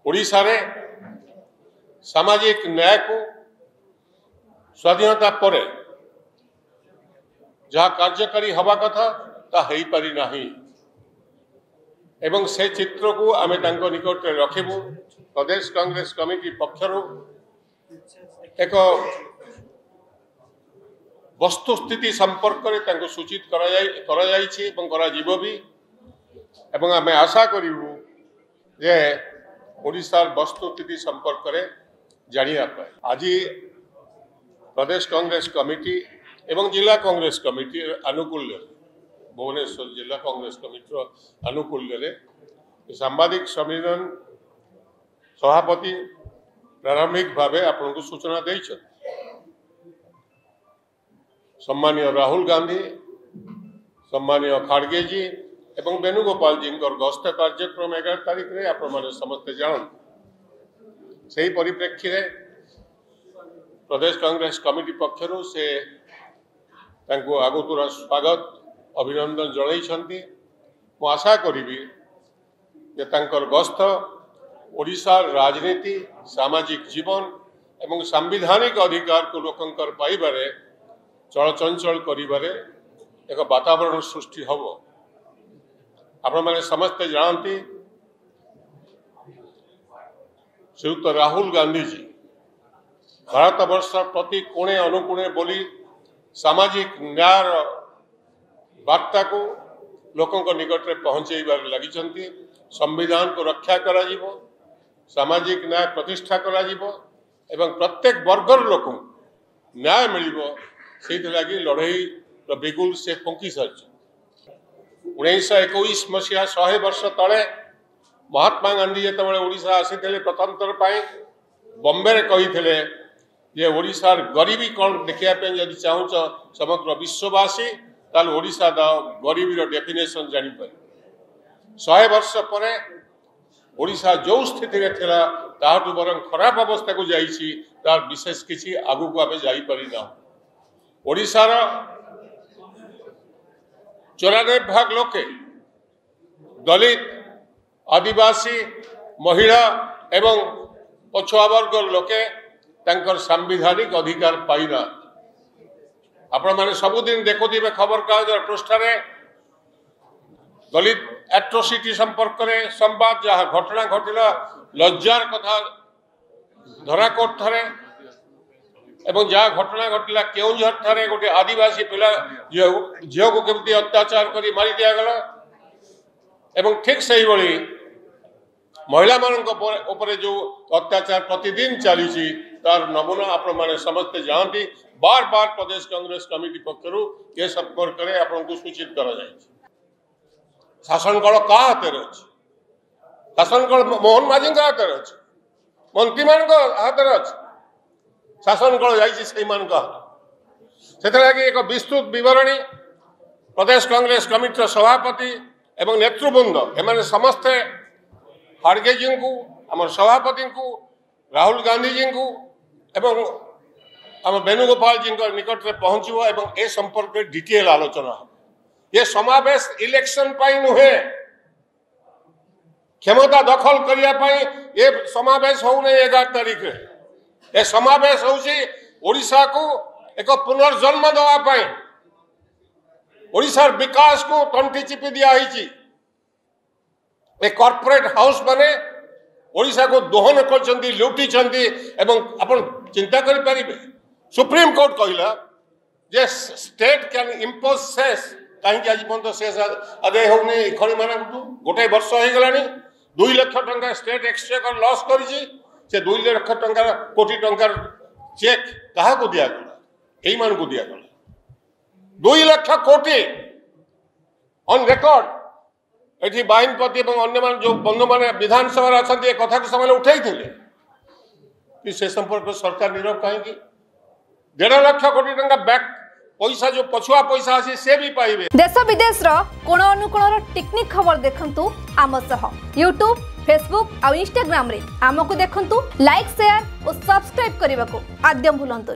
ओडिशा रे सामाजिक न्याय को स्वाधीनता पर जहाँ कार्यकारी हवा कथा ता हो पारि नहीं एवं से चित्र को आमे तांको निकट रखिबू। प्रदेश कांग्रेस कमिटी पक्षर एक वस्तुस्थिति संपर्क में सूचित एवं आमे आशा करूँ जे ओडिशार वस्तुस्थिति संपर्क में जानिया पाए। आज प्रदेश कांग्रेस कमिटी एवं जिला कांग्रेस कमिटी अनुकूल्य भुवनेश्वर जिला कांग्रेस कमिटी अनुकूल्य सांबादिक सम्मेलन सभापति प्रारंभिक भाव आपको सूचना दे सम्मानीय राहुल गांधी सम्मानीय खाड़गे जी एवं वेणुगोपाल जी गस्त कार्यक्रम 11 तारीख में आप समस्ते जानते से परिप्रेक्षी रे प्रदेश कांग्रेस कमिटी पक्षर से आगतुरा स्वागत अभिनंदन जन मु आशा करी गस्त ओडिशा राजनीति सामाजिक जीवन एवं सांविधानिक अधिकार को लोकंकर पाइबारे चलचंचल करिबारे एक वातावरण सृष्टि हम। आपण माने समस्ते जानती श्रीयुक्त राहुल गांधी जी भारत वर्ष प्रति कोणे अनुकोणे बोली सामाजिक न्याय वार्ता को लोकों निकट में पहुंचाइबार लगी संविधान को रक्षा करा जीवो, सामाजिक न्याय प्रतिष्ठा करा जीवो एवं प्रत्येक वर्गर लोक न्याय मिलिबो से लड़ई बिगुल से फुंकी सारी 1921 मसीहा 100 वर्ष तले महात्मा गांधी जो ओडिशा आसी प्रतंत्र बॉम्बे रे कही जे ओडिशार गरीबी कौन देखापी जब चाहूच समग्र विश्ववासी ताल ओडिशा गरीबी डेफिनेशन जापर 100 वर्ष पर ओडिशा जो स्थिति रे थिला ताहाटु बरं खराब अवस्था को जाइछि तार विशेष किछि आगु को आबे जाई परिना। ओडिशार 94% लोके दलित आदिवासी महिला एवं पछुआ वर्ग लोके तांकर सांविधानिक अधिकार पाइना। आपण माने सबुदिन देखुथिबे खबर कागज पृष्ठरे दलित एट्रोसिटी संपर्क में संवाद जहाँ घटना घटला लज्जार कथा धराकोट थरे एवं जहाँ घटना घटला केउंझर ठारे गोटे आदिवासी पिला झील को केमती अत्याचार करी मारी दिया गला एवं ठीक सही भली महिला मान जो अत्याचार प्रतिदिन चली तार नमूना आपण माने समस्ते जानती बार बार प्रदेश कांग्रेस कमिटी पक्षर ये संपर्क में आपको सूचित करा जाए। शासन कल क्या हाथ अच्छे शासन कल मोहन माझी हाथ अच्छे मंत्री मान हाथ अच्छे शासन कल जाती एक विस्तृत विवरणी प्रदेश कांग्रेस कमिटी सभापति एवं नेतृवृंद एम समस्ते खाड़गे जी को आम सभापति को राहुल गांधी जी को एवं आम वेणुगोपाल जी निकट में पहुंचो एवं ए संपर्क में डिटेल आलोचना हो। ये समावेश इलेक्शन पाई नुहे क्षमता दखल करने ये समावेश हो 11 तारीख ये समावेश होशा को एक पुनर्जन्म देवाई ओडिशार विकास को तंटी चिपी दिखाई कॉर्पोरेट हाउस माने ओडिशा को दोहन कर लुटी अपन चिंता करें सुप्रीम कोर्ट कहला जे स्टेट कैन इम्पोज सेस कहीं आज पर्यटन शेष आदाय होनी खड़ी मान गोटे वर्ष हो गला 2 लाख टंका स्टेट एक्सचेकर लॉस करी 2 लाख टंका कोटी टंकार चेक क्या दिगला यही मान को दिगला 2 लाख कोटी ऑन रिकॉर्ड ये बाहिनपति अन्य जो बंधु मैंने विधानसभा अच्छा कथा को समय उठाई कि से संपर्क सरकार नीरव कहीं 1.5 लाख कोटी टंका बैक पैसा जो पछुआ पैसा आसी से भी पाइबे। देश विदेश रो कोण अनुकोण टेक्निक खबर देखंतु आम सह यूट्यूब फेसबुक और इंस्टाग्राम रे आमको देखंतु लाइक शेयर और सब्सक्राइब करने को आद्यम भूलंतु।